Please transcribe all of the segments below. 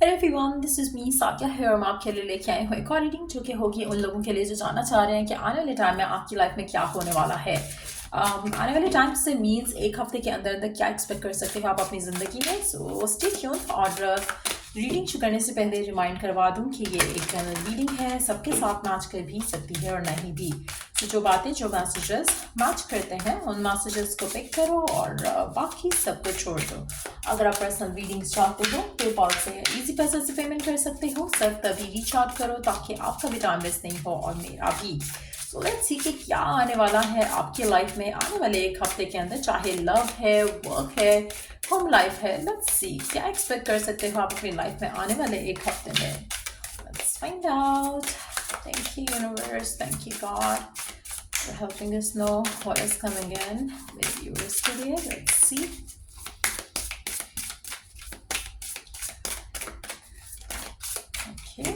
Hello everyone, this is me Saikia है और मैं आपके लिए लेके आई हूँ एक और रीडिंग जो कि होगी उन लोगों के लिए जो जानना चाह रहे हैं कि आने वाले टाइम में आपकी लाइफ में क्या होने वाला है। आने वाले टाइम से मीन्स एक हफ्ते के अंदर अंदर क्या एक्सपेक्ट कर सकते हो आप अपनी ज़िंदगी में। So stay tune. और रीडिंग शुरू करने से पहले रिमाइंड करवा दूँ कि ये एक जनरल रीडिंग है, सबके साथ मैच कर भी सकती है और नहीं भी। तो जो बातें जो मैसेजेस मैच करते हैं उन मैसेजेस को पिक करो और बाकी सब को छोड़ दो। अगर आप पर्सनल रीडिंग्स चाहते हो पेपॉल से इजी पैसे से पेमेंट कर सकते हो। सिर्फ तभी रीच आउट करो ताकि आपका भी टाइम वेस्ट नहीं हो और मेरा भी। सो लेट्स सी कि क्या आने वाला है आपकी लाइफ में आने वाले एक हफ्ते के अंदर, चाहे लव है, वर्क है, होम लाइफ है। लेट्स सी क्या एक्सपेक्ट कर सकते हो आप अपनी लाइफ में आने वाले एक हफ्ते में। Let's find out. Thank you universe, thank you God for helping us know what is coming in with viewers today. Let's see. Okay.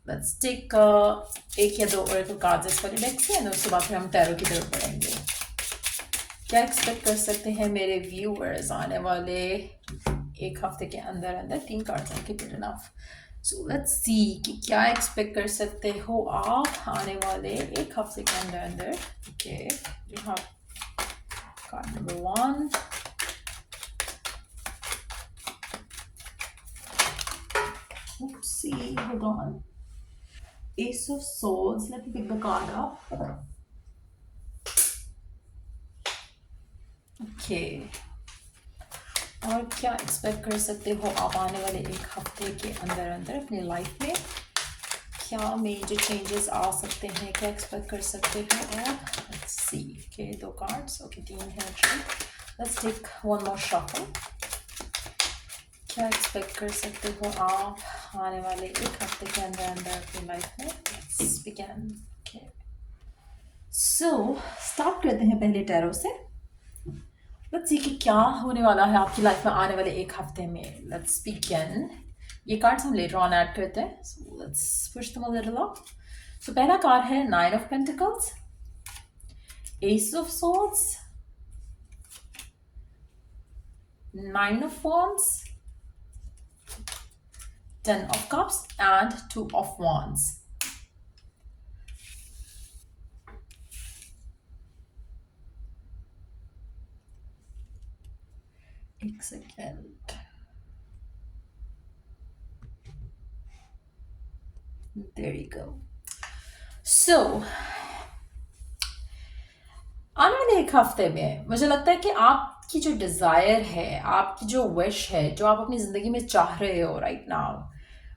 Let's take एक या दो और कार्ड्स इस वाले डेक से और उसके बाद फिर हम टैरो की तरफ बढ़ेंगे। क्या एक्सपेक्ट कर सकते हैं मेरे व्यूअर्स आने वाले एक हफ्ते के अंदर अंदर। 3 कार्ड्स हैं, keep it enough. So let's see कि क्या एक्सपेक्ट कर सकते हो आप आने वाले एक हफ्ते के अंदर अंदर। Okay, you have card number 1, oopsie, hold on, Ace of Swords. Let me pick the card up. Okay, और क्या एक्सपेक्ट कर सकते हो आप आने वाले एक हफ्ते के अंदर अंदर अपनी लाइफ में। क्या मेजर चेंजेस आ सकते हैं, क्या एक्सपेक्ट कर सकते हो आप। Let's see. Okay, 2 cards. Okay, 3 है actually. Let's take one more shuffle. क्या एक्सपेक्ट कर सकते हो आप आने वाले एक हफ्ते के अंदर अंदर अपनी लाइफ में। Let's begin. Okay, so start करते हैं पहले टैरो से। लेट्स सी कि क्या होने वाला है आपकी लाइफ में आने वाले एक हफ्ते में। Let's begin. ये कार्ड्स हम लेटर ऑन ऐड करते हैं। So let's push them a little up. So पहला कार्ड है 9 of pentacles, ace of swords, 9 of wands, 10 of cups and 2 of wands. एक सेकेंड। There you go. So आने वाले एक हफ्ते में मुझे लगता है कि आपकी जो डिज़ायर है, आपकी जो विश है, जो आप अपनी ज़िंदगी में चाह रहे हो राइट नाउ,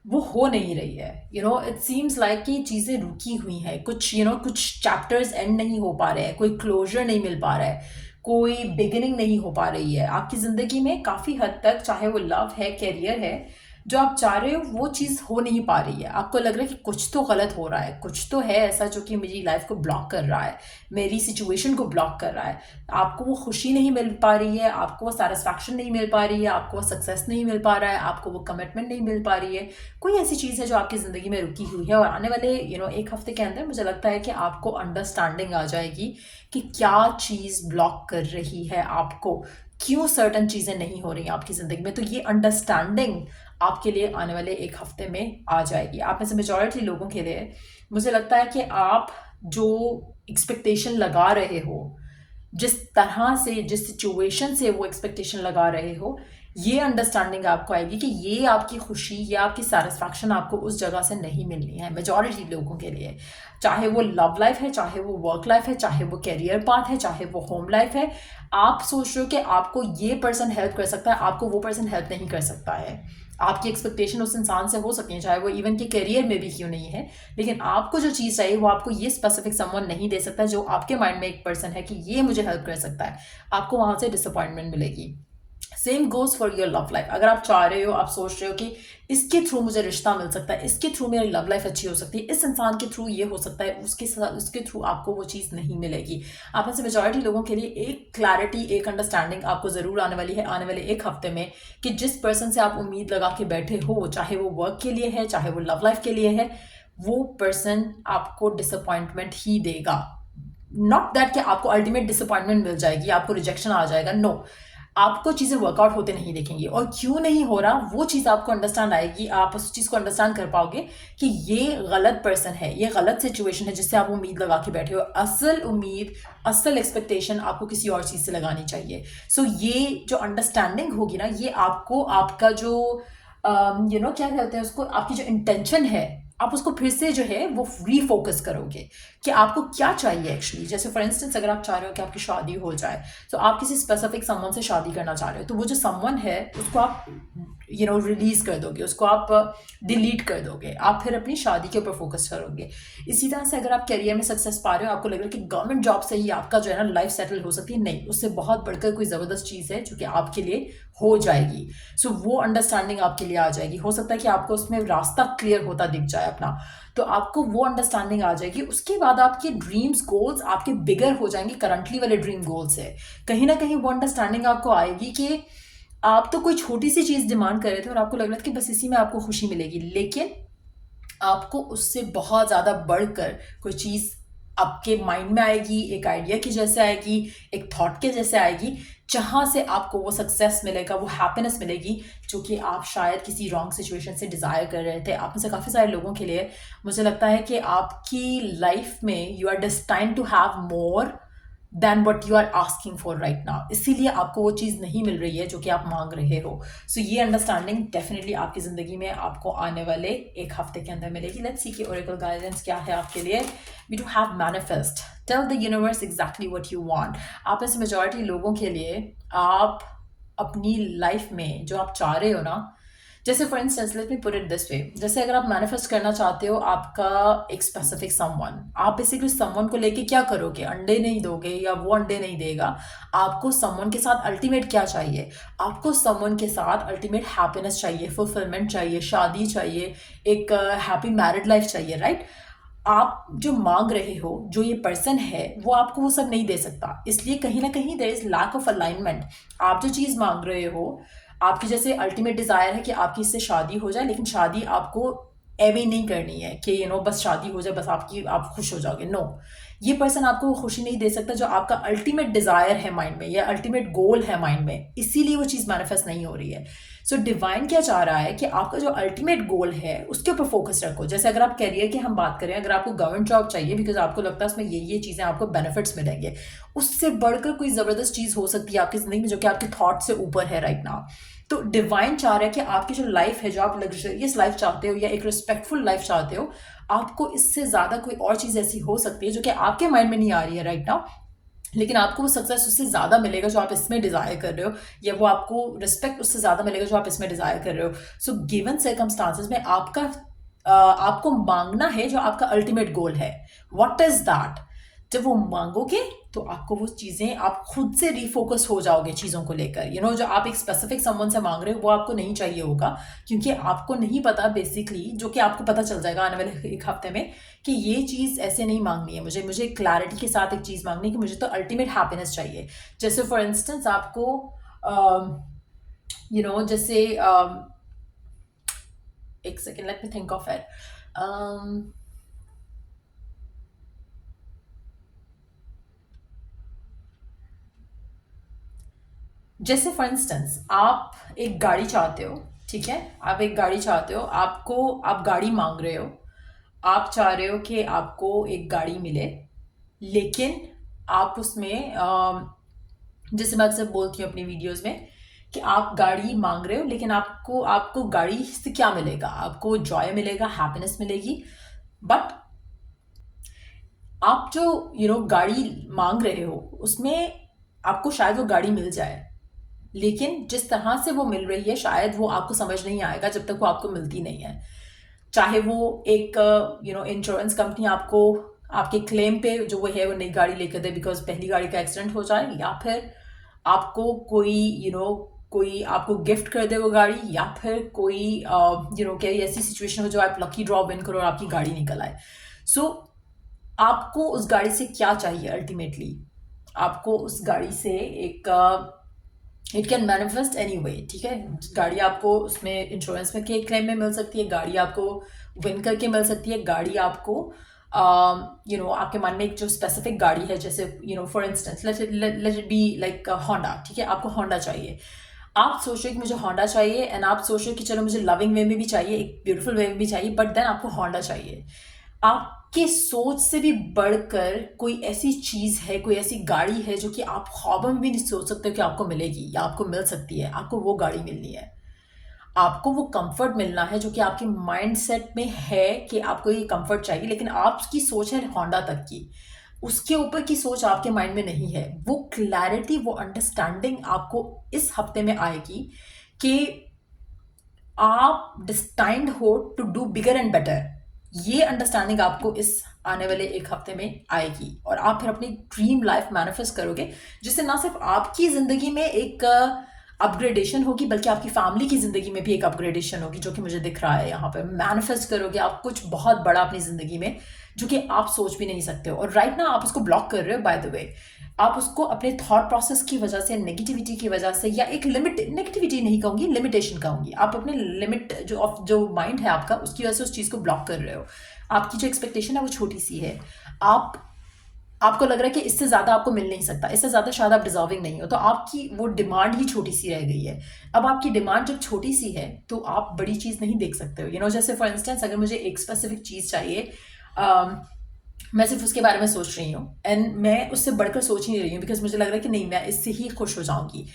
वो हो नहीं रही है। इट सीम्स लाइक कि चीज़ें रुकी हुई हैं। कुछ कुछ चैप्टर्स एंड नहीं हो पा रहे हैं, कोई क्लोजर नहीं मिल पा रहा है, कोई बिगिनिंग नहीं हो पा रही है आपकी ज़िंदगी में काफ़ी हद तक। चाहे वो लव है, करियर है, जो आप चाह रहे हो वो चीज़ हो नहीं पा रही है। आपको लग रहा है कि कुछ तो गलत हो रहा है, कुछ तो है ऐसा जो कि मेरी लाइफ को ब्लॉक कर रहा है, मेरी सिचुएशन को ब्लॉक कर रहा है। आपको वो खुशी नहीं मिल पा रही है, आपको वो सेटिस्फैक्शन नहीं मिल पा रही है, आपको वो सक्सेस नहीं मिल पा रहा है, आपको वो कमिटमेंट नहीं मिल पा रही है। कोई ऐसी चीज़ है जो आपकी ज़िंदगी में रुकी हुई है और आने वाले एक हफ्ते के अंदर मुझे लगता है कि आपको अंडरस्टैंडिंग आ जाएगी कि क्या चीज़ ब्लॉक कर रही है आपको, क्यों सर्टन चीज़ें नहीं हो रही हैं आपकी ज़िंदगी में। तो ये अंडरस्टैंडिंग आपके लिए आने वाले एक हफ्ते में आ जाएगी। आप में से मेजॉरिटी लोगों के लिए मुझे लगता है कि आप जो एक्सपेक्टेशन लगा रहे हो, जिस तरह से, जिस सिचुएशन से वो एक्सपेक्टेशन लगा रहे हो, ये अंडरस्टैंडिंग आपको आएगी कि ये आपकी खुशी, ये आपकी सेटिस्फैक्शन आपको उस जगह से नहीं मिलनी है मेजॉरिटी लोगों के लिए। चाहे वो लव लाइफ है, चाहे वो वर्क लाइफ है, चाहे वो करियर पाथ है, चाहे वो होम लाइफ है। आप सोच रहे हो कि आपको ये पर्सन हेल्प कर सकता है, आपको वो पर्सन हेल्प नहीं कर सकता है। आपकी एक्सपेक्टेशन उस इंसान से हो सकती है, चाहे वो इवन के करियर में भी क्यों नहीं है, लेकिन आपको जो चीज़ चाहिए वो आपको ये स्पेसिफिक समवन नहीं दे सकता जो आपके माइंड में एक पर्सन है कि ये मुझे हेल्प कर सकता है। आपको वहाँ से डिसअपॉइंटमेंट मिलेगी। Same goes for your love life. अगर आप चाह रहे हो, आप सोच रहे हो कि इसके थ्रू मुझे रिश्ता मिल सकता है, इसके थ्रू मेरी लव लाइफ अच्छी हो सकती है, इस इंसान के थ्रू ये हो सकता है, उसके थ्रू आपको वो चीज़ नहीं मिलेगी। आप में से मेजॉरिटी लोगों के लिए एक क्लैरिटी, एक अंडरस्टैंडिंग आपको ज़रूर आने वाली है आने वाले एक हफ्ते में कि जिस पर्सन से आप उम्मीद लगा के बैठे हो, चाहे वो वर्क के लिए है, चाहे वो लव लाइफ के लिए है, वो पर्सन आपको डिसअपॉइंटमेंट ही देगा। नॉट दैट कि आपको अल्टीमेट डिसअपॉइंटमेंट मिल जाएगी, आपको रिजेक्शन आ जाएगा, नो। आपको चीज़ें वर्कआउट होते नहीं देखेंगे, और क्यों नहीं हो रहा वो चीज़ आपको अंडरस्टैंड आएगी। आप उस चीज़ को अंडरस्टैंड कर पाओगे कि ये गलत पर्सन है, ये गलत सिचुएशन है जिससे आप उम्मीद लगा के बैठे हो। असल उम्मीद, असल एक्सपेक्टेशन आपको किसी और चीज़ से लगानी चाहिए। सो ये जो अंडरस्टैंडिंग होगी ना, ये आपको आपका जो क्या कहते हैं उसको, आपकी जो इंटेंशन है, आप उसको फिर से जो है वो रीफोकस करोगे कि आपको क्या चाहिए एक्चुअली। जैसे फॉर इंस्टेंस अगर आप चाह रहे हो कि आपकी शादी हो जाए, तो आप किसी स्पेसिफिक समवन से शादी करना चाह रहे हो, तो वो जो समवन है उसको आप रिलीज कर दोगे, उसको आप डिलीट कर दोगे, आप फिर अपनी शादी के ऊपर फोकस करोगे। इसी तरह से अगर आप करियर में सक्सेस पा रहे हो, आपको लग रहा है कि गवर्नमेंट जॉब से ही आपका जो है ना लाइफ सेटल हो सकती है, नहीं, उससे बहुत बढ़कर कोई ज़बरदस्त चीज़ है जो कि आपके लिए हो जाएगी। सो वो अंडरस्टैंडिंग आपके लिए आ जाएगी। हो सकता है कि आपको उसमें रास्ता क्लियर होता दिख जाए अपना, तो आपको वो अंडरस्टैंडिंग आ जाएगी। उसके बाद आपके ड्रीम्स गोल्स आपके बिगर हो जाएंगे करंटली वाले ड्रीम गोल से। कहीं ना कहीं वो अंडरस्टैंडिंग आपको आएगी कि आप तो कोई छोटी सी चीज़ डिमांड कर रहे थे और आपको लग रहा था कि बस इसी में आपको खुशी मिलेगी, लेकिन आपको उससे बहुत ज़्यादा बढ़कर कोई चीज़ आपके माइंड में आएगी, एक आइडिया की जैसे आएगी, एक थॉट के जैसे आएगी, जहाँ से आपको वो सक्सेस मिलेगा, वो हैप्पीनेस मिलेगी जो कि आप शायद किसी रॉन्ग सिचुएशन से डिज़ायर कर रहे थे। आप में से काफ़ी सारे लोगों के लिए मुझे लगता है कि आपकी लाइफ में you are destined to have more than what you are asking for right now, इसीलिए आपको वो चीज़ नहीं मिल रही है जो कि आप मांग रहे हो। सो ये अंडरस्टैंडिंग डेफिनेटली आपकी ज़िंदगी में आपको आने वाले एक हफ्ते के अंदर मिलेगी। लेट्स सी कि ओरेकल गाइडेंस क्या है आपके लिए। We do have manifest, tell the universe exactly what you want. आप ऐसे मेजॉरिटी लोगों के लिए आप अपनी लाइफ में जो आप चाह रहे हो ना, जैसे for instance let me put it this way, जैसे अगर आप मैनिफेस्ट करना चाहते हो आपका एक स्पेसिफिक समवन, आप बेसिकली समवन को लेके क्या करोगे, अंडे नहीं दोगे या वो अंडे नहीं देगा। आपको समवन के साथ अल्टीमेट क्या चाहिए, आपको समवन के साथ अल्टीमेट हैप्पीनेस चाहिए, फुलफिलमेंट चाहिए, शादी चाहिए, एक हैप्पी मैरिड लाइफ चाहिए, राइट। आप जो मांग रहे हो, जो ये पर्सन है वो आपको वो सब नहीं दे सकता, इसलिए कहीं ना कहीं there is lack of alignment. आप जो चीज़ मांग रहे हो, आपकी जैसे अल्टीमेट डिज़ायर है कि आपकी इससे शादी हो जाए, लेकिन शादी आपको एवे नहीं करनी है कि बस शादी हो जाए, बस आप खुश हो जाओगे, नो। ये पर्सन आपको वो खुशी नहीं दे सकता जो आपका अल्टीमेट डिज़ायर है माइंड में, या अल्टीमेट गोल है माइंड में, इसीलिए वो चीज़ मैनिफेस्ट नहीं हो रही है। सो डिवाइन क्या चाह रहा है कि आपका जो अल्टीमेट गोल है उसके ऊपर फोकस रखो। जैसे अगर आप करियर की हम बात करें, अगर आपको गवर्नमेंट जॉब चाहिए बिकॉज आपको लगता है उसमें ये चीज़ें आपको बेनिफिट्स मिलेंगे, उससे बढ़कर कोई ज़बरदस्त चीज़ हो सकती है आपकी ज़िंदगी में जो कि आपके थॉट से ऊपर है राइट नाउ। तो डिवाइन चाह रहा है कि आपकी जो लाइफ है, जो आप लग्जरियस लाइफ चाहते हो या एक रिस्पेक्टफुल लाइफ चाहते हो, आपको इससे ज़्यादा कोई और चीज़ ऐसी हो सकती है जो कि आपके माइंड में नहीं आ रही है राइट नाउ, लेकिन आपको वो सक्सेस उससे ज़्यादा मिलेगा जो आप इसमें डिज़ायर कर रहे हो, या वो आपको रिस्पेक्ट उससे ज़्यादा मिलेगा जो आप इसमें डिज़ायर कर रहे हो। सो गिवन सर्कमस्टांसेस में आपको मांगना है जो आपका अल्टीमेट गोल है। What is that? जब वो मांगोगे तो आपको वो चीज़ें, आप खुद से रिफोकस हो जाओगे चीज़ों को लेकर। जो आप एक स्पेसिफिक समवन से मांग रहे हो वो आपको नहीं चाहिए होगा, क्योंकि आपको नहीं पता बेसिकली, जो कि आपको पता चल जाएगा आने वाले एक हफ्ते में कि ये चीज़ ऐसे नहीं मांगनी है मुझे क्लैरिटी के साथ एक चीज़ मांगनी है कि मुझे तो अल्टीमेट हैप्पीनेस चाहिए। जैसे फॉर इंस्टेंस आपको जैसे एक second, let me think of it. जैसे फॉर इंस्टेंस आप एक गाड़ी चाहते हो, ठीक है, आप एक गाड़ी चाहते हो, आप गाड़ी मांग रहे हो, आप चाह रहे हो कि आपको एक गाड़ी मिले, लेकिन आप उसमें जैसे मैं अक्सर बोलती हूँ अपनी वीडियोस में कि आप गाड़ी मांग रहे हो, लेकिन आपको आपको गाड़ी से क्या मिलेगा, आपको जॉय मिलेगा, हैप्पीनेस मिलेगी, बट आप जो गाड़ी मांग रहे हो उसमें आपको शायद वो गाड़ी मिल जाए, लेकिन जिस तरह से वो मिल रही है शायद वो आपको समझ नहीं आएगा जब तक वो आपको मिलती नहीं है। चाहे वो एक इंश्योरेंस कंपनी आपको आपके क्लेम पे जो वो है वो नई गाड़ी लेकर दे बिकॉज पहली गाड़ी का एक्सीडेंट हो जाए, या फिर आपको कोई आपको गिफ्ट कर दे वो गाड़ी, या फिर कोई क्या ऐसी सिचुएशन हो जो आप लकी ड्रॉ विन करो और आपकी गाड़ी निकल आए। सो आपको उस गाड़ी से क्या चाहिए अल्टीमेटली? आपको उस गाड़ी से एक it can manifest any way, ठीक है। गाड़ी आपको उसमें इंश्योरेंस में के क्लेम में मिल सकती है, गाड़ी आपको विन करके मिल सकती है, गाड़ी आपको आपके मन में एक जो स्पेसिफिक गाड़ी है, जैसे for instance let it be like Honda, ठीक है, आपको होंडा चाहिए। आप सोच रहे हो कि मुझे होंडा चाहिए, एंड आप सोच रहे हो कि चलो मुझे लविंग वे में भी चाहिए, एक ब्यूटीफुल वे में भी चाहिए, बट देन आपको होंडा चाहिए। आपके सोच से भी बढ़कर कोई ऐसी चीज़ है, कोई ऐसी गाड़ी है जो कि आप ख्वाबों में भी नहीं सोच सकते हो कि आपको मिलेगी या आपको मिल सकती है। आपको वो गाड़ी मिलनी है, आपको वो कंफर्ट मिलना है जो कि आपके माइंडसेट में है कि आपको ये कंफर्ट चाहिए, लेकिन आपकी सोच है होंडा तक की, उसके ऊपर की सोच आपके माइंड में नहीं है। वो क्लैरिटी, वो अंडरस्टैंडिंग आपको इस हफ्ते में आएगी कि आप डिस्टाइंड हो to do bigger and better. ये अंडरस्टैंडिंग आपको इस आने वाले एक हफ्ते में आएगी, और आप फिर अपनी ड्रीम लाइफ मैनिफेस्ट करोगे, जिससे ना सिर्फ आपकी जिंदगी में एक अपग्रेडेशन होगी, बल्कि आपकी फैमिली की जिंदगी में भी एक अपग्रेडेशन होगी, जो कि मुझे दिख रहा है यहाँ पे। मैनिफेस्ट करोगे आप कुछ बहुत बड़ा अपनी जिंदगी में, जो कि आप सोच भी नहीं सकते हो, और राइट ना आप उसको ब्लॉक कर रहे हो। बाय द वे, आप उसको अपने थॉट प्रोसेस की वजह से, नेगेटिविटी की वजह से, या एक लिमिट, नेगेटिविटी नहीं कहूंगी, लिमिटेशन कहूंगी, आप अपने लिमिट जो माइंड है आपका, उसकी वजह से उस चीज़ को ब्लॉक कर रहे हो। आपकी जो एक्सपेक्टेशन है वो छोटी सी है, आपको लग रहा है कि इससे ज़्यादा आपको मिल नहीं सकता, इससे ज़्यादा शायद आप डिजर्विंग नहीं हो, तो आपकी वो डिमांड ही छोटी सी रह गई है। अब आपकी डिमांड जब छोटी सी है तो आप बड़ी चीज़ नहीं देख सकते हो। जैसे फॉर इंस्टेंस, अगर मुझे एक स्पेसिफिक चीज़ चाहिए, मैं सिर्फ उसके बारे में सोच रही हूँ, एंड मैं उससे बढ़कर सोच नहीं रही हूँ, बिकॉज मुझे लग रहा है कि नहीं, मैं इससे ही खुश हो जाऊंगी।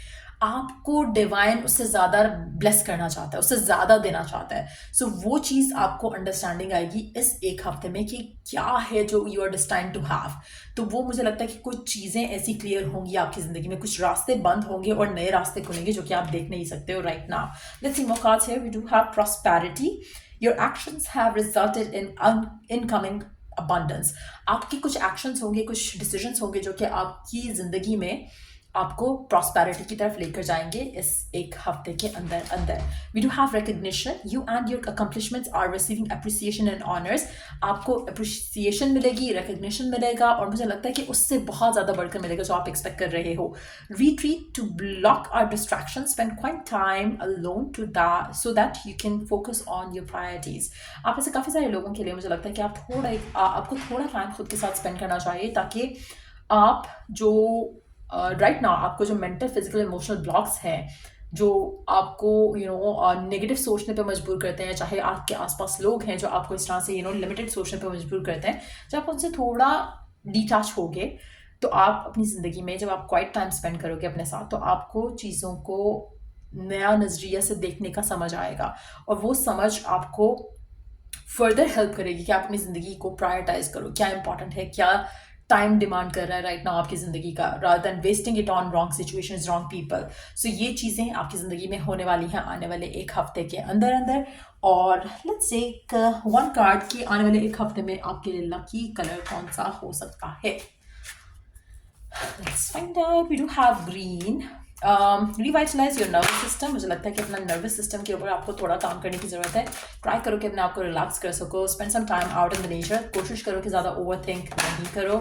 आपको डिवाइन उससे ज़्यादा ब्लेस करना चाहता है, उससे ज़्यादा देना चाहता है। सो वो चीज़ आपको अंडरस्टैंडिंग आएगी इस एक हफ्ते में कि क्या है जो you are destined to have. तो वो मुझे लगता है कि कुछ चीज़ें ऐसी क्लियर होंगी आपकी ज़िंदगी में, कुछ रास्ते बंद होंगे और नए रास्ते खुलेंगे जो कि आप देख नहीं सकते हो right now. Let's see more cards here. We do have prosperity. Your actions have resulted in incoming abundance। आपके कुछ एक्शंस होंगे, कुछ डिसीजंस होंगे जो कि आपकी ज़िंदगी में आपको प्रॉस्पेरिटी की तरफ लेकर जाएंगे इस एक हफ्ते के अंदर अंदर। We do have recognition. You and your accomplishments are receiving appreciation and honours. आपको अप्रिसिएशन मिलेगी, रिकग्निशन मिलेगा, और मुझे लगता है कि उससे बहुत ज़्यादा बढ़कर मिलेगा जो आप एक्सपेक्ट कर रहे हो। Retreat to block our distraction, spend quiet time alone to that so that you can focus on your priorities. आप ऐसे काफ़ी सारे लोगों के लिए मुझे लगता है कि आपको थोड़ा टाइम खुद के साथ स्पेंड करना चाहिए, ताकि आप जो राइट नाउ आपको जो मेंटल, फिजिकल, इमोशनल ब्लॉक्स हैं, जो आपको नेगेटिव सोचने पे मजबूर करते हैं, चाहे आपके आसपास लोग हैं जो आपको इस तरह से लिमिटेड सोचने पे मजबूर करते हैं, जब आप उनसे थोड़ा डिटैच होगे, तो आप अपनी ज़िंदगी में जब आप क्वाइट टाइम स्पेंड करोगे अपने साथ, तो आपको चीज़ों को नया नज़रिया से देखने का समझ आएगा, और वो समझ आपको फर्दर हेल्प करेगी कि आप अपनी ज़िंदगी को प्रायोरिटाइज करो, क्या इंपॉर्टेंट है, क्या टाइम डिमांड कर रहा है राइट नाउ आपकी ज़िंदगी का, rather than wasting it on wrong situations, wrong people. So ये चीज़ें आपकी ज़िंदगी में होने वाली हैं आने वाले एक हफ्ते के अंदर अंदर। और लेट्स टेक वन कार्ड कि आने वाले एक हफ्ते में आपके लिए लकी कलर कौन सा हो सकता है। Let's find out. We do have green. Revitalize your nervous system। मुझे लगता है कि अपना नर्वस सिस्टम के ऊपर आपको थोड़ा काम करने की ज़रूरत है। ट्राई करो कि अपने आप को रिलैक्स कर सको। Spend some time out in the nature. कोशिश करो कि ज़्यादा ओवर थिंक नहीं करो।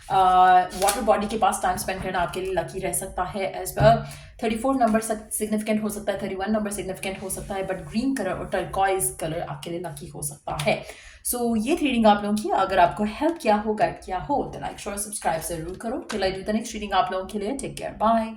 वाटर बॉडी के पास टाइम स्पेंड करना आपके लिए लकी रह सकता है एज वेल। 34 नंबर सिग्निफिकेंट हो सकता है, 31 नंबर सिग्निफिकेंट हो सकता है, बट ग्रीन कलर और टर्कॉइज कलर आपके लिए लकी हो सकता है। सो ये रीडिंग आप लोगों की अगर आपको हेल्प किया हो, गाइड किया हो, तो लाइक, शेयर, सब्सक्राइब जरूर करो। Till I do the next reading आप लोगों के लिए टेक केयर, बाय।